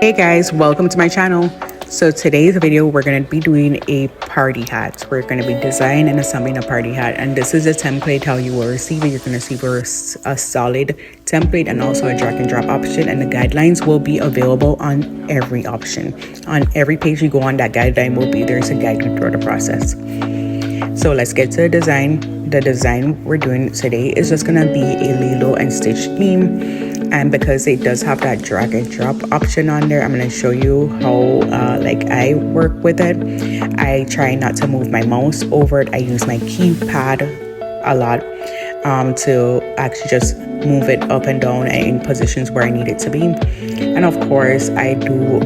Hey guys, welcome to my channel. So today's video we're going to be doing a party hat. We're going to be designing and assembling a party hat, and this is a template how you will receive it. You're going to receive a solid template and also a drag and drop option, and the guidelines will be available on every option. On every page you go on, that guideline will be there's a guide you through the process. So let's get to the design. The design we're doing today is just going to be a Lilo and Stitch theme. And because it does have that drag and drop option on there, I'm going to show you how I work with it. I try not to move my mouse over it. I use my keypad a lot to actually just move it up and down and in positions where I need it to be. And of course, I do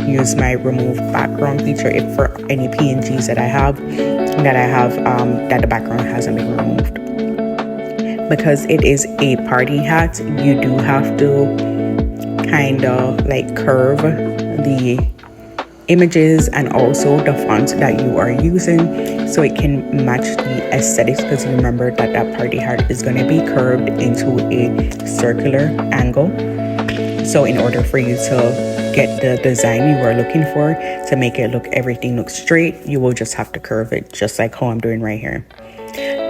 use my remove background feature if for any PNGs that I have that the background hasn't been removed. Because it is a party hat, you do have to kind of like curve the images and also the font that you are using so it can match the aesthetics, because you remember that that party hat is going to be curved into a circular angle. So in order for you to get the design you are looking for, to make it everything look straight, you will just have to curve it just like how I'm doing right here.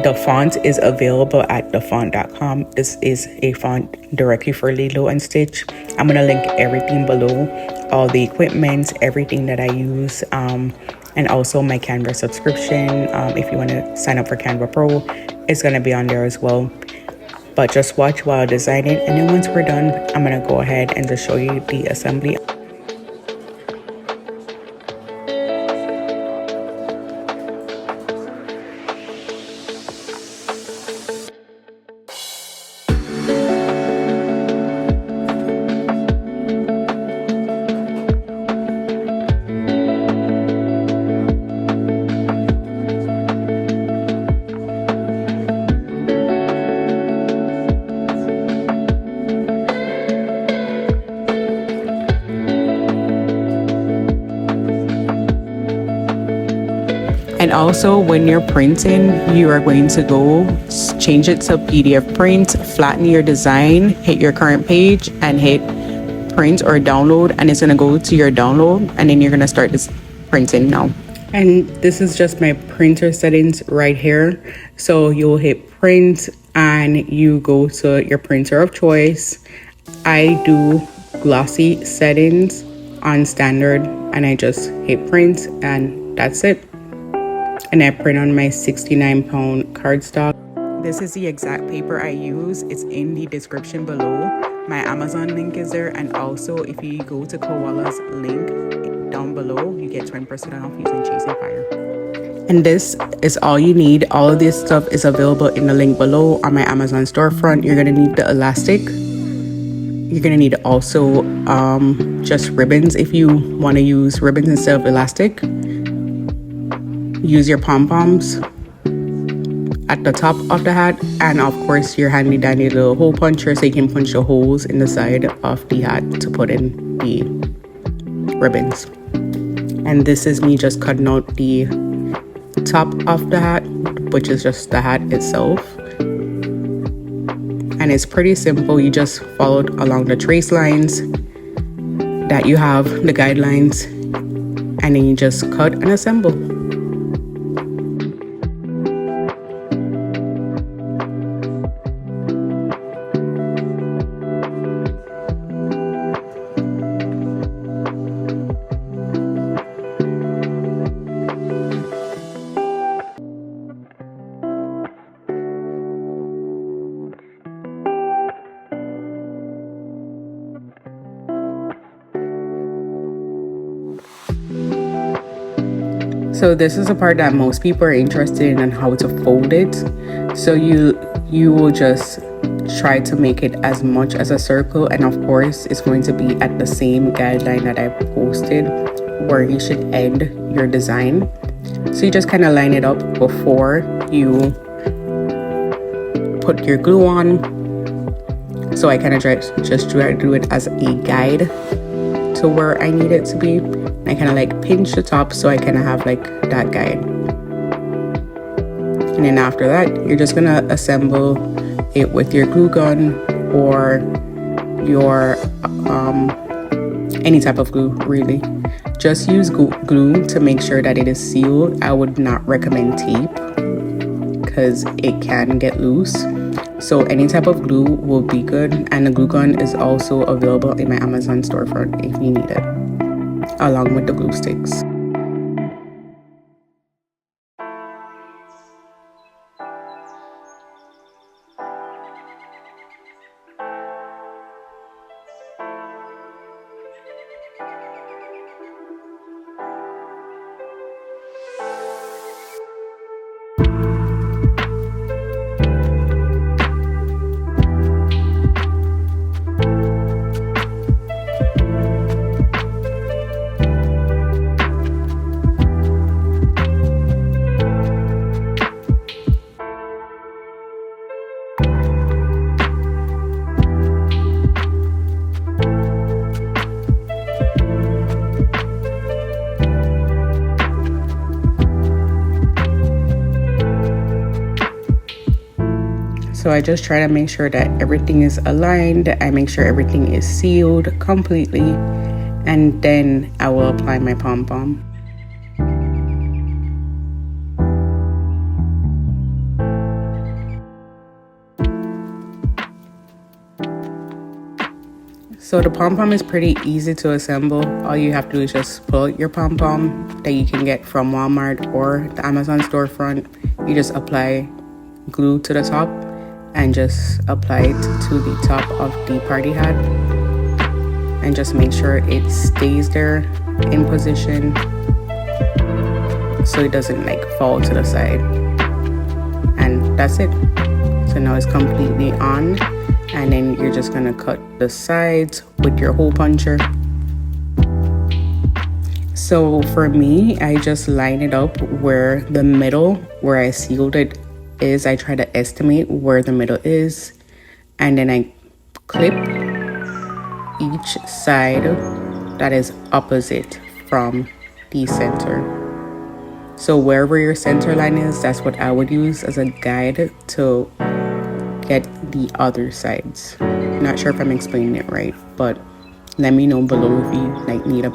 The font is available at thefont.com. This is a font directly for Lilo and Stitch. I'm going to link everything below, all the equipment, everything that I use, and also my Canva subscription. If you want to sign up for Canva Pro, it's going to be on there as well. But just watch while I design it, and then once we're done, I'm going to go ahead and just show you the assembly. And also when you're printing, you are going to go change it to PDF print, flatten your design, hit your current page and hit print or download, and it's going to go to your download, and then you're going to start this printing now. And this is just my printer settings right here. So you'll hit print and you go to your printer of choice. I do Glossy settings on standard, and I just hit print and that's it. And I print on my 69-pound cardstock. This is the exact paper I use. It's in the description below. My Amazon link is there, and also if you go to Koala's link down below, you get 20% off using Chasing Fire. And this is all you need. All of this stuff is available in the link below on my Amazon storefront. You're gonna need the elastic. You're gonna need also just ribbons if you want to use ribbons instead of elastic. Use your pom-poms at the top of the hat, and of course your handy dandy little hole puncher so you can punch the holes in the side of the hat to put in the ribbons. And this is me just cutting out the top of the hat, which is just the hat itself. And it's pretty simple. You just followed along the trace lines that you have, the guidelines, and then you just cut and assemble. So this is a part that most people are interested in, and how to fold it. So you will just try to make it as much as a circle, and of course it's going to be at the same guideline that I posted where you should end your design. So you just kind of line it up before you put your glue on. So I kind of just try to do it as a guide to where I need it to be. I kind of like pinch the top so I kind of have like that guide. And then after that, you're just gonna assemble it with your glue gun or your any type of glue really. Just use glue to make sure that it is sealed. I would not recommend tape because it can get loose. So any type of glue will be good, and the glue gun is also available in my Amazon storefront if you need it, along with the glue sticks. So I just try to make sure that everything is aligned. I make sure everything is sealed completely, and then I will apply my pom-pom. So the pom-pom is pretty easy to assemble. All you have to do is just pull out your pom-pom that you can get from Walmart or the Amazon storefront. You just apply glue to the top and just apply it to the top of the party hat, and just make sure it stays there in position so it doesn't like fall to the side. And that's it. So now it's completely on, and then you're just gonna cut the sides with your hole puncher. So for me, I just line it up where the middle, where I sealed it, is. I try to estimate where the middle is, and then I clip each side that is opposite from the center. So wherever your center line is, that's what I would use as a guide to get the other sides. Not sure if I'm explaining it right, but let me know below if you need a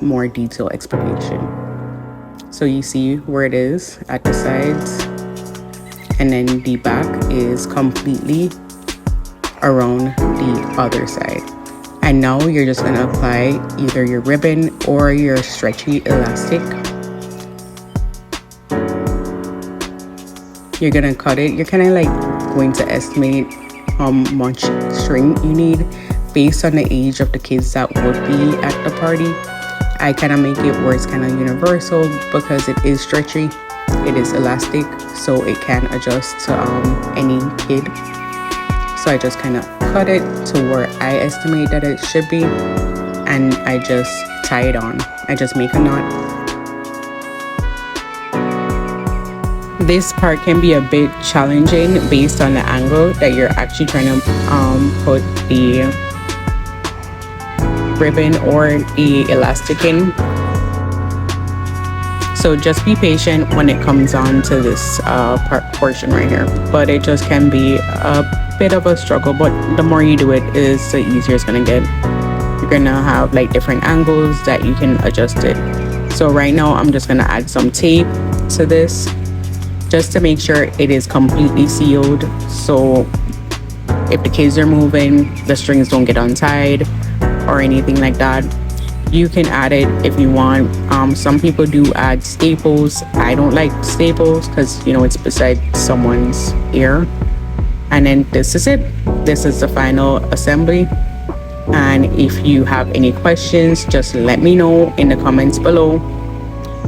more detailed explanation. So you see where it is at the sides, and then the back is completely around the other side. And now you're just gonna apply either your ribbon or your stretchy elastic. You're gonna cut it. You're kind of like going to estimate how much string you need based on the age of the kids that would be at the party. I kind of make it where it's kind of universal because it is stretchy. It is elastic, so it can adjust to any kid. So I just kind of cut it to where I estimate that it should be, and I just tie it on. I just make a knot. This part can be a bit challenging based on the angle that you're actually trying to put the ribbon or the elastic in. So just be patient when it comes on to this portion right here. But it just can be a bit of a struggle, but the more you do it, is the easier it's gonna get. You're gonna have like different angles that you can adjust it. So right now I'm just gonna add some tape to this just to make sure it is completely sealed. So if the kids are moving, the strings don't get untied or anything like that. You can add it if you want. Some people do add staples. I don't like staples because, you know, it's beside someone's ear. And then this is it. This is the final assembly. And if you have any questions, just let me know in the comments below.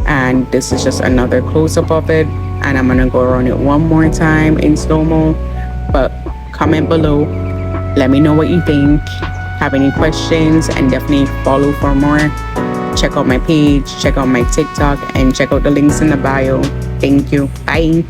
And this is just another close-up of it. And I'm gonna go around it one more time in slow-mo. But comment below. Let me know what you think. Have any questions, and definitely follow for more. Check out my page, check out my TikTok, and check out the links in the bio. Thank you. Bye.